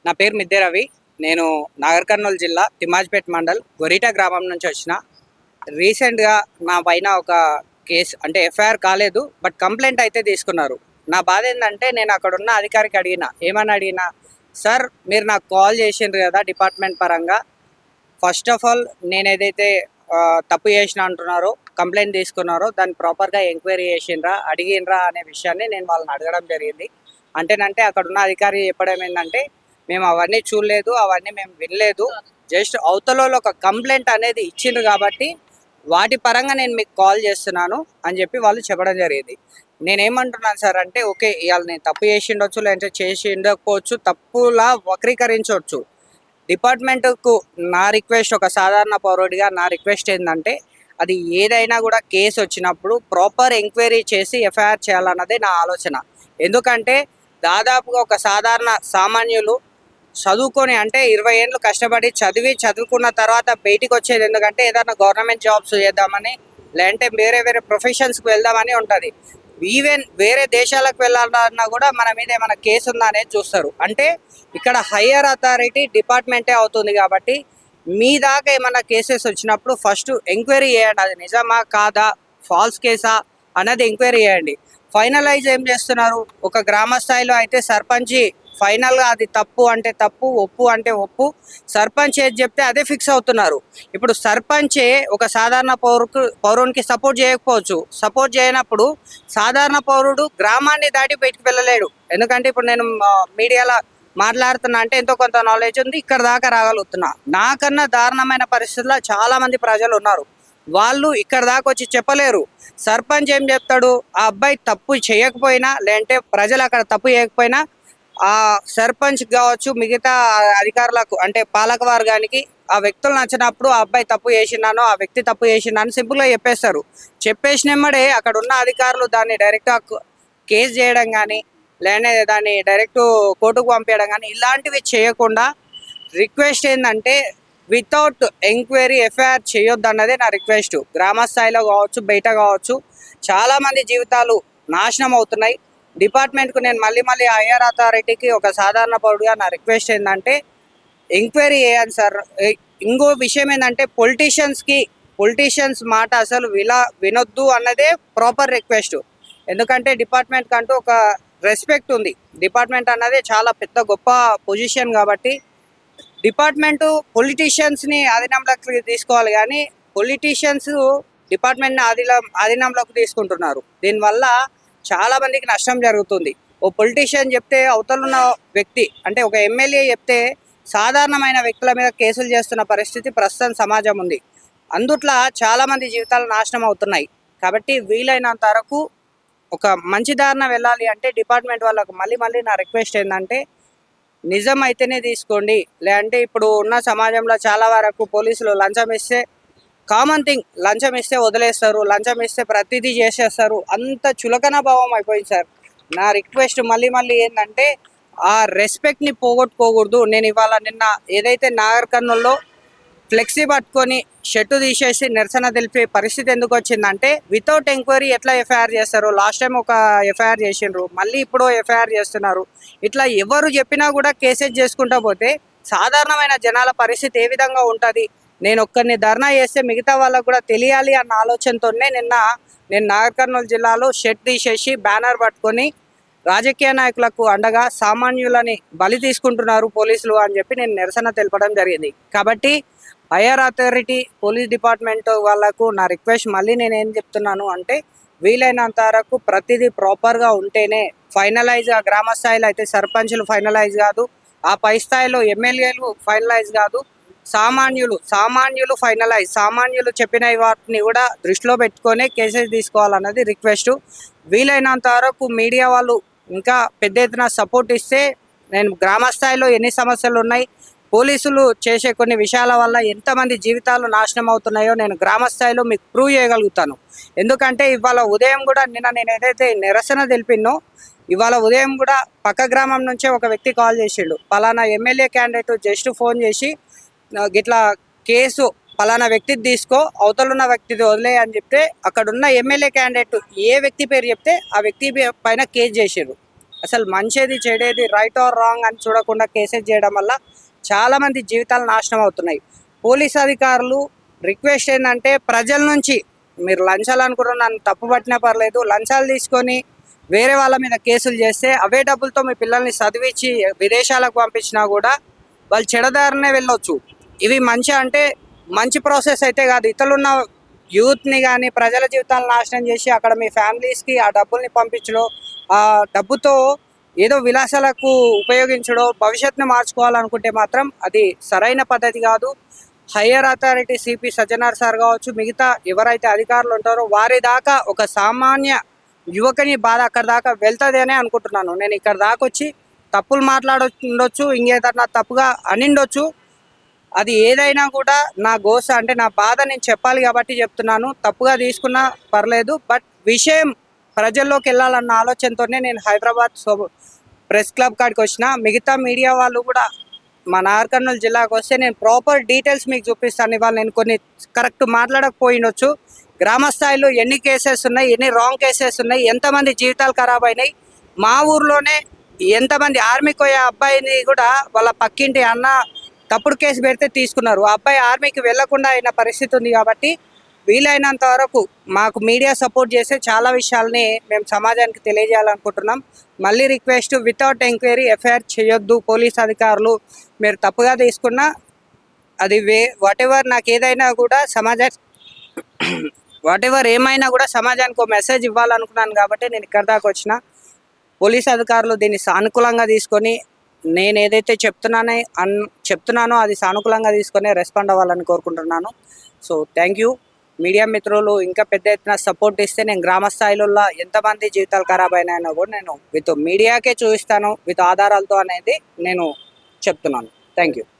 నా పేరు మిద్దె రవి. నేను నాగర్ కర్నూలు జిల్లా తిమ్మాజ్పేట్ మండల్ గొరిట గ్రామం నుంచి వచ్చిన. రీసెంట్గా నా పైన ఒక కేసు అంటే ఎఫ్ఐఆర్ కాలేదు, బట్ కంప్లైంట్ అయితే తీసుకున్నారు. నా బాధ ఏంటంటే నేను అక్కడ ఉన్న అధికారికి ఏమని అడిగినా, సార్ మీరు నాకు కాల్ చేసిండ్రు కదా డిపార్ట్మెంట్ పరంగా, ఫస్ట్ ఆఫ్ ఆల్ నేను ఏదైతే తప్పు చేసిన అంటున్నారో, కంప్లైంట్ తీసుకున్నారో దాన్ని ప్రాపర్గా ఎంక్వైరీ చేసిండ్రా, అడిగిండ్రా అనే విషయాన్ని నేను వాళ్ళని అడగడం జరిగింది. అంటేనంటే అక్కడ ఉన్న అధికారి చెప్పడం ఏంటంటే, మేము అవన్నీ చూడలేదు, అవన్నీ మేము వినలేదు, జస్ట్ అవతలలో ఒక కంప్లైంట్ అనేది ఇచ్చిండ్రు కాబట్టి వాటి పరంగా నేను మీకు కాల్ చేస్తున్నాను అని చెప్పి వాళ్ళు చెప్పడం జరిగింది. నేనేమంటున్నాను సార్ అంటే, ఓకే ఇవాళ నేను తప్పు చేసి ఉండొచ్చు, లేదంటే చేసి ఉండకపోవచ్చు, తప్పులా వక్రీకరించవచ్చు. డిపార్ట్మెంట్కు నా రిక్వెస్ట్, ఒక సాధారణ పౌరుడిగా నా రిక్వెస్ట్ ఏంటంటే, అది ఏదైనా కూడా కేసు వచ్చినప్పుడు ప్రాపర్ ఎంక్వైరీ చేసి ఎఫ్ఐఆర్ చేయాలన్నదే నా ఆలోచన. ఎందుకంటే దాదాపుగా ఒక సాధారణ సామాన్యులు చదువుకొని అంటే 20 ఏళ్ళు కష్టపడి చదువుకున్న తర్వాత బయటికి వచ్చేది ఎందుకంటే ఏదైనా గవర్నమెంట్ జాబ్స్ చేద్దామని, లేదంటే వేరే వేరే ప్రొఫెషన్స్కి వెళ్దామని ఉంటుంది. ఈవెన్ వేరే దేశాలకు వెళ్ళాలన్నా కూడా మన మీద ఏమైనా కేసు ఉందా అనేది చూస్తారు. అంటే ఇక్కడ హయ్యర్ అథారిటీ డిపార్ట్మెంటే అవుతుంది కాబట్టి మీ దాకా ఏమైనా కేసెస్ వచ్చినప్పుడు ఫస్ట్ ఎంక్వైరీ చేయండి, అది నిజమా కాదా, ఫాల్స్ కేసా అన్నది ఎంక్వైరీ చేయండి. ఫైనలైజ్ ఏం చేస్తున్నారు, ఒక గ్రామ స్థాయిలో అయితే సర్పంచి ఫైనల్గా అది తప్పు అంటే తప్పు, ఒప్పు అంటే ఒప్పు, సర్పంచ్ ఏది చెప్తే అదే ఫిక్స్ అవుతున్నారు. ఇప్పుడు సర్పంచే ఒక సాధారణ పౌరునికి సపోర్ట్ చేయకపోవచ్చు. సపోర్ట్ చేయనప్పుడు సాధారణ పౌరుడు గ్రామాన్ని దాటి బయటకు వెళ్ళలేడు. ఎందుకంటే ఇప్పుడు నేను మీడియాలో మాట్లాడుతున్నా అంటే ఎంతో కొంత నాలెడ్జ్ ఉంది, ఇక్కడ దాకా రాగలుగుతున్నా. నాకన్నా దారుణమైన పరిస్థితుల్లో చాలామంది ప్రజలు ఉన్నారు, వాళ్ళు ఇక్కడ దాకా వచ్చి చెప్పలేరు. సర్పంచ్ ఏం చెప్తాడు, ఆ అబ్బాయి తప్పు చేయకపోయినా, లేదంటే ప్రజలు అక్కడ తప్పు చేయకపోయినా ఆ సర్పంచ్ కావచ్చు, మిగతా అధికారులకు అంటే పాలక వర్గానికి ఆ వ్యక్తులు నచ్చినప్పుడు ఆ అబ్బాయి తప్పు చేసినానో, ఆ వ్యక్తి తప్పు చేసినాను సింపుల్గా చెప్పేస్తారు. చెప్పేసినమ్మడే అక్కడ ఉన్న అధికారులు దాన్ని డైరెక్ట్గా కేసు చేయడం కానీ, లేదంటే దాన్ని డైరెక్ట్ కోర్టుకు పంపించడం కానీ ఇలాంటివి చేయకుండా రిక్వెస్ట్ ఏంటంటే, వితౌట్ ఎంక్వైరీ ఎఫ్ఐఆర్ చేయొద్దు అన్నదే నా రిక్వెస్ట్. గ్రామ స్థాయిలో కావచ్చు, బయట కావచ్చు, చాలామంది జీవితాలు నాశనం అవుతున్నాయి. డిపార్ట్మెంట్కు నేను మళ్ళీ హైయర్ అథారిటీకి ఒక సాధారణ పౌరుడిగా నా రిక్వెస్ట్ ఏంటంటే, ఎంక్వైరీ చేయండి సార్. ఇంకో విషయం ఏంటంటే, పొలిటీషియన్స్ మాట అసలు వినొద్దు అన్నదే ప్రాపర్ రిక్వెస్ట్. ఎందుకంటే డిపార్ట్మెంట్ కంటూ ఒక రెస్పెక్ట్ ఉంది. డిపార్ట్మెంట్ అన్నది చాలా పెద్ద గొప్ప పొజిషన్ కాబట్టి డిపార్ట్మెంటు పొలిటీషియన్స్ని ఆధీనంలోకి తీసుకోవాలి, కానీ పొలిటీషియన్స్ డిపార్ట్మెంట్ని ఆధీనంలోకి తీసుకుంటున్నారు. దీనివల్ల చాలా మందికి నష్టం జరుగుతుంది. ఓ పొలిటీషియన్ చెప్తే అవతలున్న వ్యక్తి అంటే ఒక ఎమ్మెల్యే చెప్తే సాధారణమైన వ్యక్తుల మీద కేసులు చేస్తున్న పరిస్థితి ప్రస్తుతం సమాజం ఉంది. అందుట్లా చాలామంది జీవితాలు నాశనం అవుతున్నాయి. కాబట్టి వీలైనంత వరకు ఒక మంచి దారిన వెళ్ళాలి అంటే డిపార్ట్మెంట్ వాళ్ళకు మళ్ళీ నా రిక్వెస్ట్ ఏంటంటే, నిజం అయితేనే తీసుకోండి. లేదంటే ఇప్పుడు ఉన్న సమాజంలో చాలా వరకు పోలీసులు లంచం ఇస్తే కామన్ థింగ్, లంచం ఇస్తే వదిలేస్తారు, లంచం ఇస్తే ప్రతిదీ చేసేస్తారు. అంత చులకన భావం అయిపోయింది సార్. నా రిక్వెస్ట్ మళ్ళీ ఏంటంటే, ఆ రెస్పెక్ట్ని పోగొట్టుకోకూడదు. నేను ఇవాళ నిన్న ఏదైతే నాగర్ కర్నూల్లో ఫ్లెక్సీ పట్టుకొని షర్టు తీసేసి నిరసన తెలిపే పరిస్థితి ఎందుకు వచ్చిందంటే, వితౌట్ ఎంక్వైరీ ఎట్లా ఎఫ్ఐఆర్ చేస్తారు. లాస్ట్ టైం ఒక ఎఫ్ఐఆర్ చేసిండ్రు, మళ్ళీ ఇప్పుడు ఎఫ్ఐఆర్ చేస్తున్నారు. ఇట్లా ఎవరు చెప్పినా కూడా కేసెస్ చేసుకుంటా పోతే సాధారణమైన జనాల పరిస్థితి ఏ విధంగా ఉంటుంది. నేను ఒక్కరిని ధర్నా చేస్తే మిగతా వాళ్ళకు కూడా తెలియాలి అన్న ఆలోచనతోనే నేను నాగర్ కర్నూలు జిల్లాలో షర్ట్ తీసేసి బ్యానర్ పట్టుకొని రాజకీయ నాయకులకు అండగా సామాన్యులని బలి తీసుకుంటున్నారు పోలీసులు అని చెప్పి నేను నిరసన తెలపడం జరిగింది. కాబట్టి హైయర్ అథారిటీ పోలీస్ డిపార్ట్మెంట్ వాళ్ళకు నా రిక్వెస్ట్ మళ్ళీ నేను ఏం చెప్తున్నాను అంటే, వీలైనంత వరకు ప్రతిదీ ప్రాపర్గా ఉంటేనే ఫైనలైజ్. గ్రామ స్థాయిలో అయితే సర్పంచులు ఫైనలైజ్ కాదు, ఆ పై స్థాయిలో ఎమ్మెల్యేలు ఫైనలైజ్ కాదు, సామాన్యులు ఫైనలైజ్. సామాన్యులు చెప్పిన వాటిని కూడా దృష్టిలో పెట్టుకొని కేసెస్ తీసుకోవాలన్నది రిక్వెస్ట్. వీలైనంత వరకు మీడియా వాళ్ళు ఇంకా పెద్ద ఎత్తున సపోర్ట్ ఇస్తే, నేను గ్రామ స్థాయిలో ఎన్ని సమస్యలు ఉన్నాయి, పోలీసులు చేసే కొన్ని విషయాల వల్ల ఎంతమంది జీవితాలు నాశనం అవుతున్నాయో నేను గ్రామ స్థాయిలో మీకు ప్రూవ్ చేయగలుగుతాను. ఎందుకంటే ఇవాళ ఉదయం కూడా నేను ఏదైతే నిరసన తెలిపినో, ఇవాళ ఉదయం కూడా పక్క గ్రామం నుంచే ఒక వ్యక్తి కాల్ చేసిండు, పలానా ఎమ్మెల్యే క్యాండిడేట్ జస్ట్ ఫోన్ చేసి గిట్లా కేసు పలానా వ్యక్తిది తీసుకో, అవతలున్న వ్యక్తిది వదిలే అని చెప్తే, అక్కడున్న ఎమ్మెల్యే క్యాండిడేట్ ఏ వ్యక్తి పేరు చెప్తే ఆ వ్యక్తి పైన కేసు చేసారు. అసలు మంచిది చెడేది రైట్ ఆర్ రాంగ్ అని చూడకుండా కేసెస్ చేయడం వల్ల చాలామంది జీవితాలు నాశనం అవుతున్నాయి. పోలీస్ అధికారులు రిక్వెస్ట్ ఏంటంటే ప్రజల నుంచి మీరు లంచాలు అనుకుంటున్న నన్ను తప్పు పట్టినా పర్లేదు, లంచాలు తీసుకొని వేరే వాళ్ళ మీద కేసులు చేస్తే అవే డబ్బులతో మీ పిల్లల్ని చదివించి విదేశాలకు పంపించినా కూడా వాళ్ళు చెడదారినే వెళ్ళొచ్చు. ఇవి మంచి అంటే మంచి ప్రాసెస్ అయితే కాదు. ఇతరులున్న యూత్ని కానీ ప్రజల జీవితాలను నాశనం చేసి అక్కడ మీ ఫ్యామిలీస్కి ఆ డబ్బుల్ని పంపించడం, ఆ డబ్బుతో ఏదో విలాసాలకు ఉపయోగించడం, భవిష్యత్తును మార్చుకోవాలనుకుంటే మాత్రం అది సరైన పద్ధతి కాదు. Higher authority CP Sajjanar sir కావచ్చు, మిగతా ఎవరైతే అధికారులు ఉంటారో వారి దాకా ఒక సామాన్య యువకుని బాధ అక్కడ దాకా వెళ్తుంది అని అనుకుంటున్నాను. నేను ఇక్కడ దాకా వచ్చి తప్పులు మాట్లాడొచ్చు, ఇంకేదన్నా తప్పుగా అనిండొచ్చు. అది ఏదైనా కూడా నా గోస అంటే నా బాధ నేను చెప్పాలి కాబట్టి చెప్తున్నాను. తప్పుగా తీసుకున్నా పర్లేదు, బట్ విషయం ప్రజల్లోకి వెళ్ళాలన్న ఆలోచనతోనే నేను హైదరాబాద్ ప్రెస్ క్లబ్ కాడికి వచ్చిన. మిగతా మీడియా వాళ్ళు కూడా మా నాగర్ కర్నూలు జిల్లాకు వస్తే నేను ప్రాపర్ డీటెయిల్స్ మీకు చూపిస్తాను. ఇవాళ నేను కొన్ని కరెక్ట్ మాట్లాడకపోయినొచ్చు. గ్రామ స్థాయిలో ఎన్ని కేసెస్ ఉన్నాయి, ఎన్ని రాంగ్ కేసెస్ ఉన్నాయి, ఎంతమంది జీవితాలు ఖరాబ్ అయినాయి. మా ఊర్లోనే ఎంతమంది ఆర్మీకి పోయే అబ్బాయిని కూడా వాళ్ళ పక్కింటి అన్న తప్పుడు కేసు పెడితే తీసుకున్నారు. ఆ అబ్బాయి ఆర్మీకి వెళ్లకుండా అయిన పరిస్థితి ఉంది. కాబట్టి వీలైనంత వరకు మాకు మీడియా సపోర్ట్ చేసే చాలా విషయాల్ని మేము సమాజానికి తెలియజేయాలనుకుంటున్నాం. మళ్ళీ రిక్వెస్ట్, వితౌట్ ఎంక్వైరీ ఎఫ్ఐఆర్ చేయొద్దు. పోలీస్ అధికారులు మీరు తప్పుగా తీసుకున్నా అది వాట్ ఎవర్ నాకు ఏదైనా కూడా ఏమైనా కూడా సమాజానికి ఒక మెసేజ్ ఇవ్వాలనుకున్నాను కాబట్టి నేను ఇక్కడ దాకా వచ్చిన. పోలీస్ అధికారులు దీన్ని సానుకూలంగా తీసుకొని నేను ఏదైతే చెప్తున్నానో అది సానుకూలంగా తీసుకొని రెస్పాండ్ అవ్వాలని కోరుకుంటున్నాను. So thank you. మీడియా మిత్రులు ఇంకా పెద్ద ఎత్తున సపోర్ట్ ఇస్తే నేను గ్రామ స్థాయిలో ఎంతమంది జీవితాలు ఖరాబ్ అయినాయో కూడా నేను మీడియాకే చూపిస్తాను, విత్ ఆధారాలతో అనేది నేను చెప్తున్నాను. Thank you.